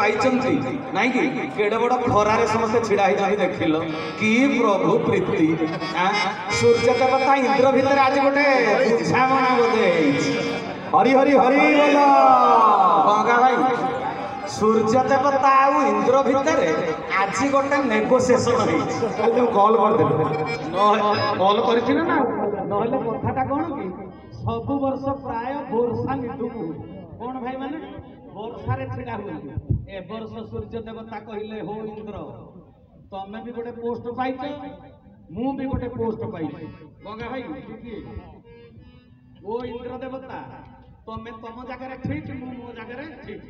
पाइचंती नाइ कि केडे बड़ खरारे समस्त छिड़ा ही देखिल कि प्रभु प्रीति सूर्य देवता इंद्र भितर आज गोटे बुझामणा बोधे हरि हरि हरि बोल गंगा भाई सूर्य देवता आ इंद्र भितर आज गोटे नेगोसिएशन हो कॉल कॉल कर ना नहले कथाटा कौन कि सबु वर्ष प्राय वर्षा ऋतु कौन भाई माने वर्षारे छिड़ा हुए ए वर्ष सूर्य देवता कहले हो इंद्र तमे भी गोटे पोस्ट पाइछ मु भी गोटे पोस्ट पाइछ गंगा भाई ओ इंद्र देवता तमे तम जगह ठीक मु मो जगह ठीक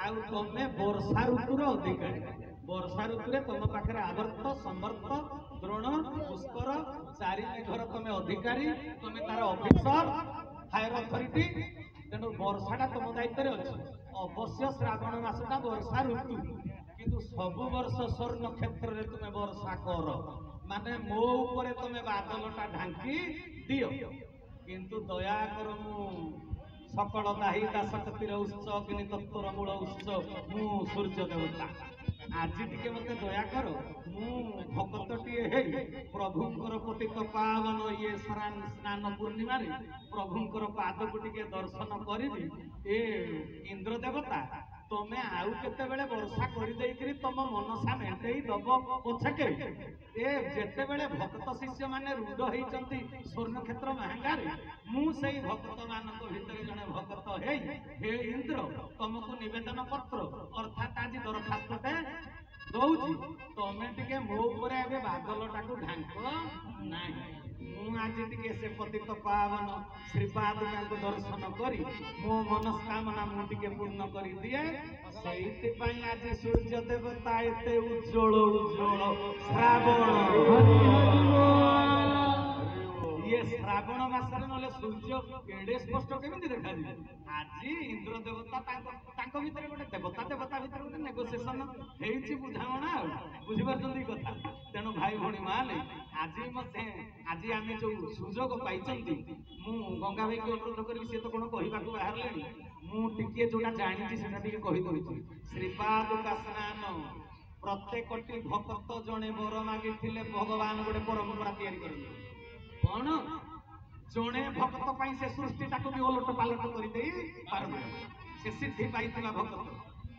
आउ तमे वर्षा ऋतुर अधिकारी वर्षा ऋतु तुम पाखे आवर्त समर्थ द्रोण पुष्कर चारि घर तुम अधिकारी तुम तार ऑफिसर हायर अथॉरिटी तेणु वर्षाटा तुम दायित्व अच्छे अवश्य श्रावण मासटा वर्षा ऋतु किंतु सब वर्ष स्वर नक्षत्र रे तुम वर्षा कर माने मो ऊपर तुम बादलटा ढांकी दियो किंतु दया कर मु सकल दाही दासशक्तिर उत्स अग्नि तत्वर मूल उत्स मु सूर्य देवता आज टिके मते दया कर मु भक्तटीए हे प्रभुंकर पतित पावन ये स्नान पूर्णिमा रे प्रभुंकर पाद को टिके दर्शन करिबी ए इंद्र देवता तमे आउ केते बेले वर्षा करि देई करी तम मनसा मेंटेई दब पछके ए जेते बेले भक्त शिष्य माने रूढ़ होइचंती स्वर्ण क्षेत्र महंगा रे मु सेई भक्त मानक भितर जने भक्त हे इंद्र तुमको निवेदन पत्र अर्थात आज दरखास्तटे दउची तमे टिके मो ऊपर एबे बादलटा को ढांक नाही मु आज टिके से पतित पावन श्रीपाद को दर्शन करी मो मनस्कामना मु टिके पूर्ण करी दिए सेइति पई आज सूर्य देवता एते उज्जवल उज्जवल श्रावण ये श्रावण मासरे नले सूर्य केडे स्पष्ट केमिति देखा दिबे आज इंद्र देवता तांको भितर गोटे देवता देवता भितर गोटे नेगोसिएशन हेइछि बुझावणा बुझि परछन्ती कथा तेणु भाई भणी माने आज मते आज आमे जो सुजोग पाइछन्ती मु गंगा भाई के अनुरोध करी से तो कोन कहिबा को बाहरलेनी मु टिके जोटा जानिछि सेटा टिके कहि दउछि श्रीपाद का स्नान प्रत्येकटी भक्त जणे बर मागिथिले भगवान गोटे परंपरा तयारी करले कौन जड़े भक्त पाई से सृष्टि भी ओलट पालट कर से सिद्धि पाई भक्त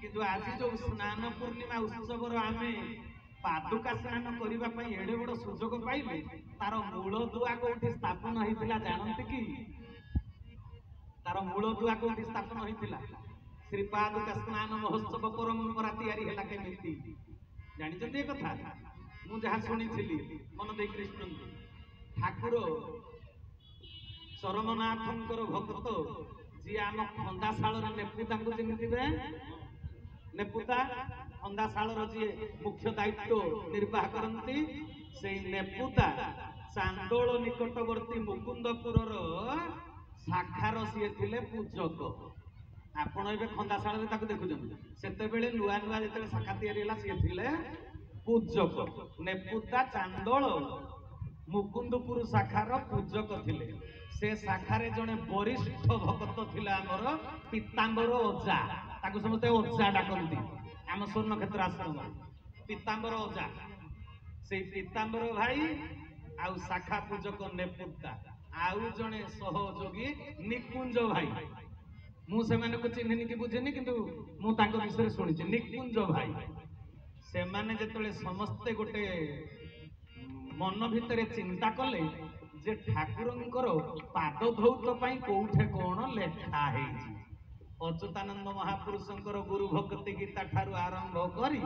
किंतु आज जो स्नान पूर्णिमा उत्सव आमे पादुका स्नान करने एडे बड़ सुजोग पाइले तार मूल दुआ कौटी स्थापन होता जानते कि तार मूल दुआ कौटी स्थापन होता श्रीपादुका स्नान महोत्सव परंपरा तैयारी है केमिति जानते ये कथा मुझे जहाँ शुणी मन दे कृष्ण ठाकुर चरमनाथंकर भक्त जी आम खंदाशाल नेपुता को चिन्हिथिबे नेपुता खंदाशाल जी मुख्य दायित्व निर्वाह करती से नेपुता चांदोल निकटवर्ती मुकुंदपुर शाखार सी थे पूजक आपण ए खंदाशाल देखुं से नुआ नुआ जो शाखा या पूजक नेपुता चांदोल मुकुंदपुर शाखार पूजक थिले से शाखारे जने वरिष्ठ भक्त थिला हमर पीतांबर ओझा ताको समझते ओझा डाकंती आम स्वर्ण क्षेत्र आश्रम पीतांबर ओझा से पीतांबर भाई आउ शाखा पूजक नेपुता आउ जने सहयोगी निकुंज भाई मु से माने को चिन्हनी कि बुझेनी किंतु मु ताको विषय सुनिछि निकुंज भाई से माने जेतले समस्ते गोटे मन भितर चिंता कले जे ठाकुरंकर पाद धौत पाई कोठे कोन लेखा है अच्युतानंद महापुरुषंकर गुरु भक्ति गीता ठारू आरंभ करी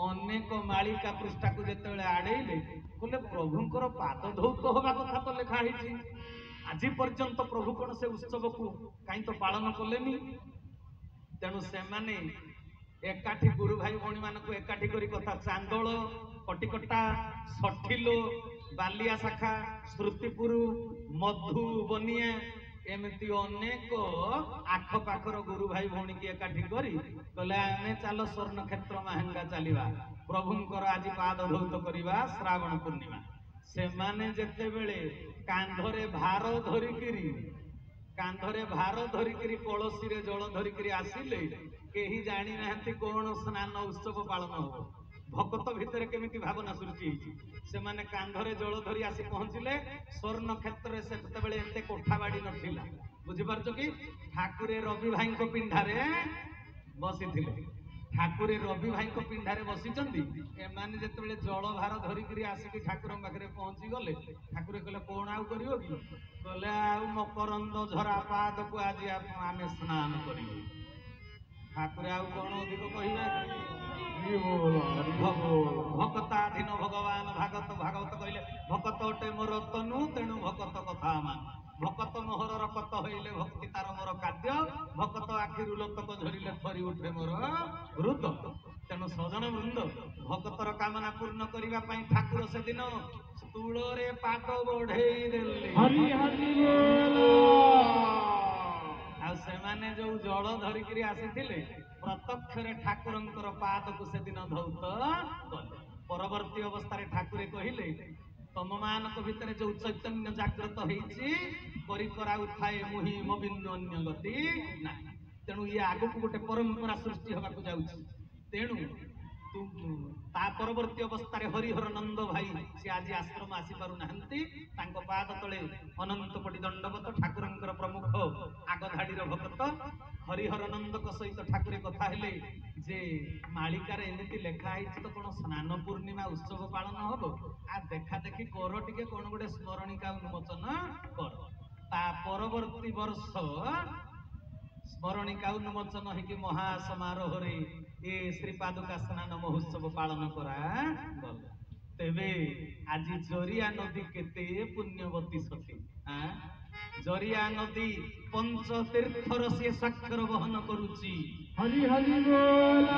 अनेक मालिका पृष्ठा को जेतेबेले आड़ेले बोले प्रभुंकर पाद धौत होबा कथा तो लेखा है आज पर्यंत प्रभु कोन से उत्सव को कहीं तो पालन कलेनी तेणु से माने एकाठी गुरु भाई भणी मानक एकाठी करी कथा चांदोल कटिकटा सठिलो बालिया शाखा श्रुतिपुर मधु बनिया एमती अनेक आखपाखर गुरु भाई भौणी की एकाठी करी कहले आमे चलो स्वर्ण क्षेत्र महंगा चलिबा प्रभुंकर आज पाद धौत करिबा श्रावण पूर्णिमा से माने जेते बेले कांधरे भार धरिकिरी कलसी रे जल धरिकिरी आसिले केही जानी नाहंती कोण स्नान उत्सव पालन हो भक्त भितर केमिति भावना सृष्टि से माने कांधरे जल धरी आसी पहुंचिले स्वर्ण क्षेत्र से बेले एते कोठाबाड़ी नथिला बुझी पारछ कि ठाकुरे रवि भाई को पिंढारे बसी थिले ठाकुरे रवि भाई को पिंढारे बसीचंदी एमाने जेतेबेले जल भार धरी करी आसी ठाकुर पाखरे पहुंची गले ठाकुरे कहले कोण आउ करियो कि कहले आउ मकरंद झरा पाद को आज आमे स्नान करियो ठाकुरे आउ कोण अधिक कहिबा भक्ताधीन भगवान भागवत कहले भक्त अटे मोर तनु तेणु भक्त कथा मान भक्त मोहर कत हईले भक्ति तार मोर खाद्य भक्त आखिरु लोतक झरिले थरी उठे मोर हृद तेणु सजन वृंद भक्तर कामना पूर्ण करने ठाकुर से दिन स्तूल पाद बढ़े आने जो जल धरिक आसी प्रत्यक्ष ठाकुर पाद को से दिन धौत परवर्ती अवस्था ठाकुरे कहले तम मान भितर जो चैतन्य जागृत होई मुहि मबिन्न अन्य गति ना तेणु ये आग को गोटे परंपरा सृष्टि होगा जाऊँ तेणु ता परवर्ती अवस्था हरिहर नंद भाई सी आज आश्रम आसी पारु नाहंती तांको पाद तले अनंत कोटि दंडवत ठाकुरंकर प्रमुख आग धाड़ी भक्त हरिहर नंद सहित ठाकुरे कथा हेले जे मालिकार एमती लेखा तो कौन स्नान पूर्णिमा उत्सव पालन हम आ देखा देखी कर टे कौन गोटे स्मरणिका उन्मोचन कर ता परवर्ती वर्ष स्मरणिका उन्मोचन होगी महासमारोह ए श्रीपादुका स्नान महोत्सव पालन करा गल तेबे आज जरिया नदी केते पुण्यवती सती जरिया नदी पंच तीर्थर से साक्षर वहन करुची हरि हरि बोल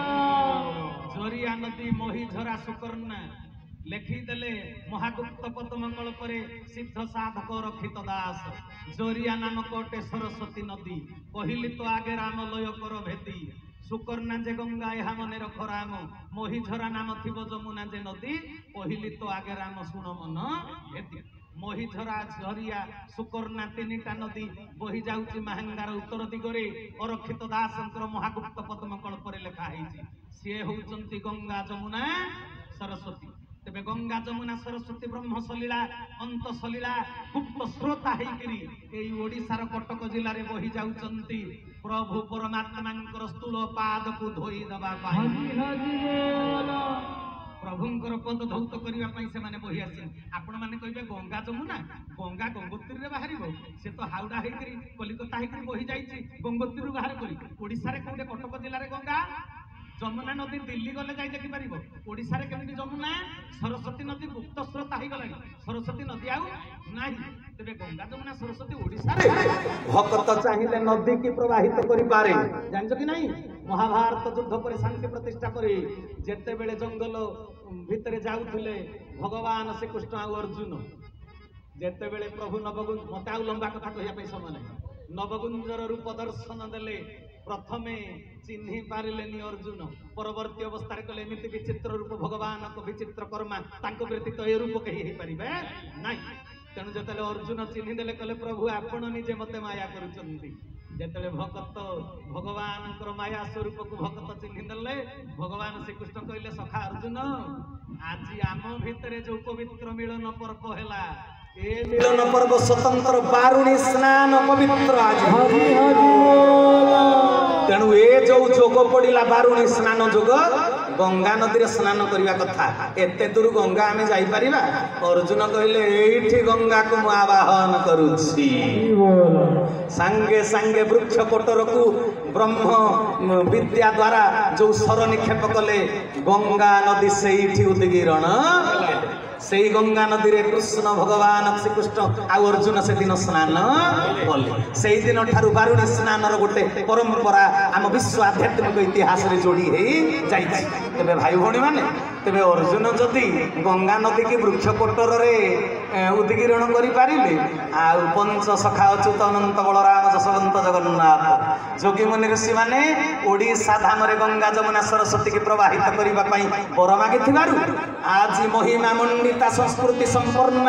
जरिया नदी मोहिझरा सुकर्णा लेखिदेले महागुप्त पद्मंगल परे सिद्ध साधक रक्षित दास जरिया नामक अटे सरस्वती नदी कहली तो आगे राम लय कर भेदी सुकर्णा जे गंगा यहा मने रख राम मोहिझरा नाम थिब जमुना जे नदी कहली तो आगे राम सुन मन भेदी मोहिझरा झरिया सुकर्णा तीनिटा नदी बही जाउची महांगार उत्तर दिगरे अरक्षित दासंकर महागुप्त पद्मकल पर लिखा है सी होउचंती गंगा जमुना सरस्वती तेबे गंगा जमुना सरस्वती ब्रह्म सलीला अंत सलीला गुप्त स्रोता हेकरी एई ओडिसार कटक जिल्ला रे बही जाउचंती प्रभु परमात्मांकर स्थूल पाद को धोई दबा पाई प्रभुंकर पद धौत करने से माने बही आसी आपण माने कहबे गंगा जमुना गंगा गंगोत्री रे बाहरी से तो हावड़ा हेकरी कलिकता हेकरी बही जाइछि गंगोत्री बाहर करी ओडिसा रे कोडे कटक जिल्ला रे गंगा जमुना नदी दिल्ली गले जाई देखि परिबो ओडिसा रे केमिति जमुना सरस्वती नदी गुप्त स्रोत आही गलानी सरस्वती नदी आउ नाही तबे गंगा जमुना सरस्वती ओडिसा रे भक्त चाहिले नदी की प्रवाहित करि पारे जानजो कि नाही महाभारत युद्ध पर शांति प्रतिष्ठा करी जेते बेले जंगल भितरे जाउथिले भगवान श्री कृष्ण आ अर्जुन जेते बेले प्रभु नवगुंज मते आ लंबा कथा कहिया पे समय नाही नवगुंजर रूप दर्शन देले प्रथमे चिन्हि पारिलेनी अर्जुन परवर्ती अवस्था कले एमती विचित्र रूप भगवान को विचित्र कर्मा तांको व्यतीत ए रूप कही हे परिबे नाही तेणु जेतले अर्जुन चिन्हि देले कले प्रभु आपण निजे मते माया करूचंती जेतले भक्त भगवान माया स्वरूप को भक्त चिन्हि देले भगवान श्री कृष्ण कहले सखा अर्जुन आज आम भितरे जो पवित्र मिलन पर्व हैला ए मिलन पर्व स्वतंत्र बारुणी स्नान पवित्र आज तेणु ए जो जोग पड़ा बारुणी स्नान जोग गंगा नदी रे स्नान करने कथा एते दूर गंगा आमे जाई परिबा अर्जुन कहले एठी गंगा को मु आवाहन करूछी संगे संगे वृक्ष कोटर को ब्रह्म विद्या द्वारा जो सर निक्षेप कले गंगा नदी से उदगीरण से गंगा नदी रे कृष्ण भगवान श्री कृष्ण आ अर्जुन से दिन स्नान कले से दिन ठारू बारुणी स्नान गोटे परंपरा आम विश्व आध्यात्मिक इतिहास रे जोड़ी हो जाइए भाई भौणी माने तेबे अर्जुन जदि गंगा नदी की वृक्ष कोटर रे ଉଦ୍ଗୀରଣ କରିପାରିଲେ। ଆଉ ପଞ୍ଚ ସଖା ଅଚ୍ୟୁତ ଅନନ୍ତ ବଳରାମ ଯଶୋବନ୍ତ ଜଗନ୍ନାଥ ଯୋଗୀମୁନି ଋଷିମାନେ ଓଡ଼ିଶା ଧାମରେ ଗଙ୍ଗା ଯମୁନା ସରସ୍ୱତୀକି ପ୍ରବାହିତ କରିବା ପାଇଁ ବର ମାଗିଥିବାରୁ ଆଜି ମହିମା ମଣ୍ଡିତା ସଂସ୍କୃତି ସମ୍ପନ୍ନ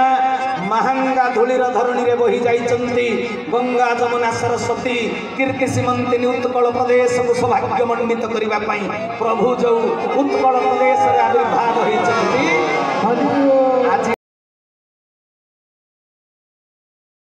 ମହାଙ୍ଗା ଧୂଳିର ଧରଣୀରେ ବହି ଯାଇଛନ୍ତି ଗଙ୍ଗା ଯମୁନା ସରସ୍ୱତୀ କୀର୍ତ୍ତି ସୀମନ୍ତିନୀ ଉତ୍କଳ ପ୍ରଦେଶକୁ ସୌଭାଗ୍ୟ ମଣ୍ଡିତ କରିବା ପାଇଁ ପ୍ରଭୁ ଯୋଉ ଉତ୍କଳ ପ୍ରଦେଶରେ ଆବିର୍ଭାବ